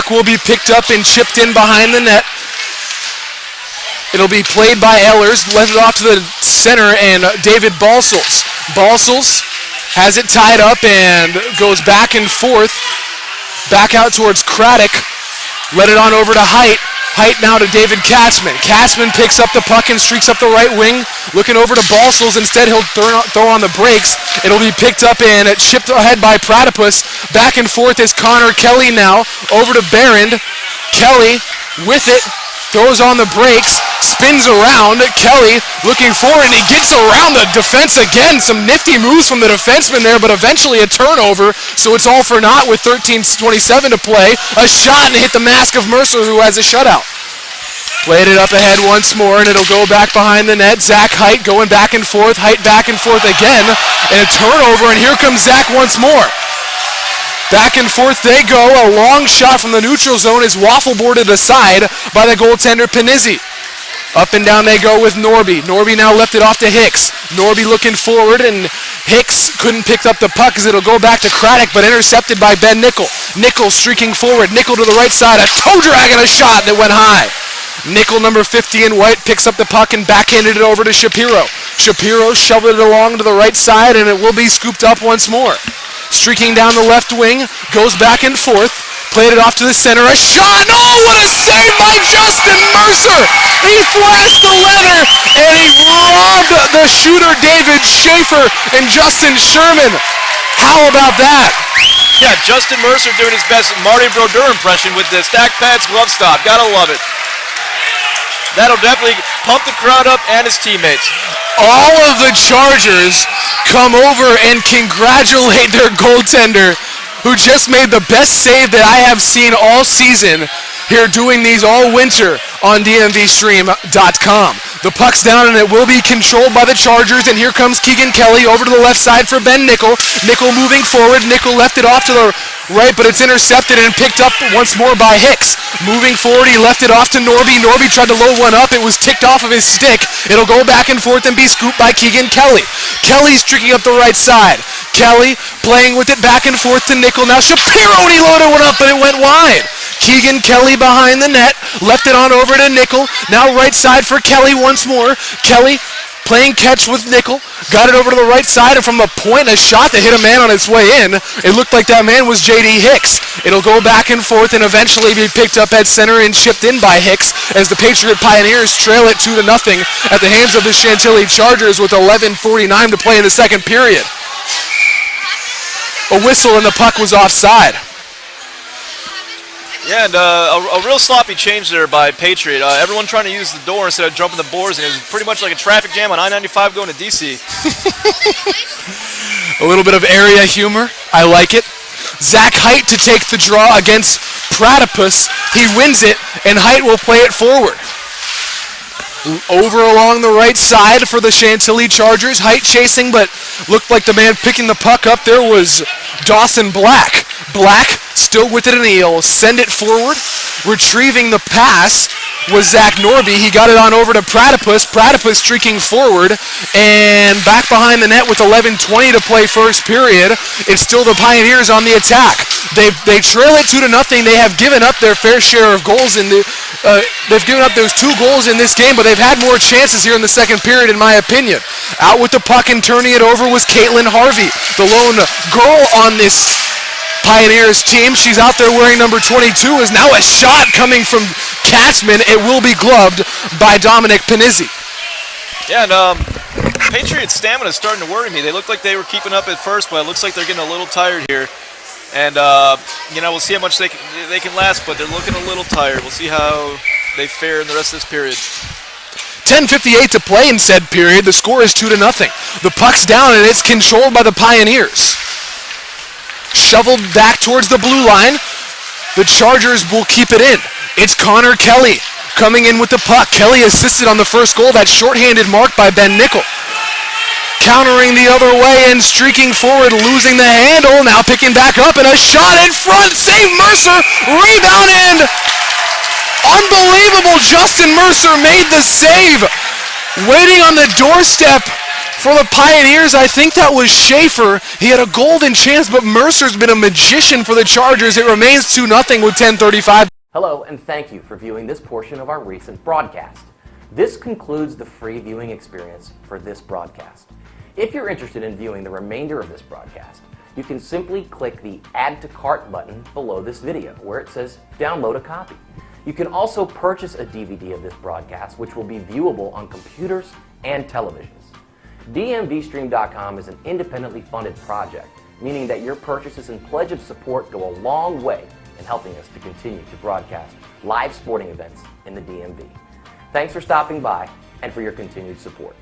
puck will be picked up and chipped in behind the net. It'll be played by Ehlers, left it off to the center, and David Balsels. Balsels has it tied up and goes back and forth. Back out towards Craddock. Let it on over to Height. Height now to David Katzman. Katzman picks up the puck and streaks up the right wing. Looking over to Balsels. Instead, he'll throw on the brakes. It'll be picked up and chipped ahead by Pratipus. Back and forth is Connor Kelly now. Over to Barron. Kelly with it. Throws on the brakes, spins around. Kelly looking forward, and he gets around the defense again. Some nifty moves from the defenseman there, but eventually a turnover, so it's all for naught with 13:27 to play. A shot and hit the mask of Mercer, who has a shutout. Played it up ahead once more, and it'll go back behind the net. Zach Height going back and forth. Height back and forth again, and a turnover, and here comes Zach once more. Back and forth they go. A long shot from the neutral zone is waffle boarded aside by the goaltender Panizzi. Up and down they go with Norby. Norby now left it off to Hicks. Norby looking forward, and Hicks couldn't pick up the puck as it'll go back to Craddock, but intercepted by Ben Nickel. Nickel streaking forward. Nickel to the right side. A toe drag and a shot that went high. Nickel, number 50 in white, picks up the puck and backhanded it over to Shapiro. Shapiro shoveled it along to the right side, and it will be scooped up once more. Streaking down the left wing, goes back and forth, played it off to the center, a shot, oh, what a save by Justin Mercer! He flashed the leather, and he robbed the shooter David Schaefer and Justin Sherman. How about that? Yeah, Justin Mercer doing his best Marty Brodeur impression with the stack pads glove stop. Gotta love it. That'll definitely pump the crowd up and his teammates. All of the Chargers come over and congratulate their goaltender, who just made the best save that I have seen all season here doing these all winter on DMVSTREAM.com. The puck's down and it will be controlled by the Chargers, and here comes Keegan Kelly over to the left side for Ben Nickel. Nickel moving forward. Nickel left it off to the right, but it's intercepted and picked up once more by Hicks. Moving forward, he left it off to Norby. Norby tried to load one up. It was ticked off of his stick. It'll go back and forth and be scooped by Keegan Kelly. Kelly's streaking up the right side. Kelly playing with it back and forth to Nickel. Now Shapiro, and he loaded one up, but it went wide. Keegan Kelly behind the net, left it on over to Nickel. Now right side for Kelly once more. Kelly playing catch with Nickel, got it over to the right side, and from the point, a shot that hit a man on its way in. It looked like that man was J.D. Hicks. It'll go back and forth and eventually be picked up at center and chipped in by Hicks as the Patriot Pioneers trail it 2-0 at the hands of the Chantilly Chargers with 11:49 to play in the second period. A whistle and the puck was offside. Yeah, and a real sloppy change there by Patriot. Everyone trying to use the door instead of jumping the boards, and it was pretty much like a traffic jam on I-95 going to D.C. A little bit of area humor. I like it. Zach Height to take the draw against Pratipus. He wins it, and Height will play it forward. Over along the right side for the Chantilly Chargers. Height chasing, but looked like the man picking the puck up there was Dawson Black. Black still with it, and he'll send it forward. Retrieving the pass was Zach Norby. He got it on over to Pratipus. Pratipus streaking forward and back behind the net with 11:20 to play first period. It's still the Pioneers on the attack. They trail it 2-0. They have given up their fair share of goals in the. They've given up those 2 goals in this game, but they've had more chances here in the second period, in my opinion. Out with the puck and turning it over was Caitlin Harvey, the lone girl on this Pioneers team. She's out there wearing number 22. Is now a shot coming from Katzman. It will be gloved by Dominic Panizzi. Yeah, and Patriots' stamina is starting to worry me. They looked like they were keeping up at first, but it looks like they're getting a little tired here. And, we'll see how much they can last, but they're looking a little tired. We'll see how they fare in the rest of this period. 10:58 to play in said period. The score is 2-0. The puck's down, and it's controlled by the Pioneers. Shoveled back towards the blue line. The Chargers will keep it in. It's Connor Kelly coming in with the puck. Kelly assisted on the first goal. That shorthanded mark by Ben Nickel. Countering the other way and streaking forward, losing the handle. Now picking back up, and a shot in front. Save Mercer. Rebound in. Unbelievable. Justin Mercer made the save. Waiting on the doorstep For the Pioneers, I think that was Schaefer. He had a golden chance, but Mercer's been a magician for the Chargers. It remains 2-0 with 10:35. Hello, and thank you for viewing this portion of our recent broadcast. This concludes the free viewing experience for this broadcast. If you're interested in viewing the remainder of this broadcast, you can simply click the Add to Cart button below this video, where it says Download a Copy. You can also purchase a DVD of this broadcast, which will be viewable on computers and televisions. DMVSTREAM.COM is an independently funded project, meaning that your purchases and pledge of support go a long way in helping us to continue to broadcast live sporting events in the DMV. Thanks for stopping by and for your continued support.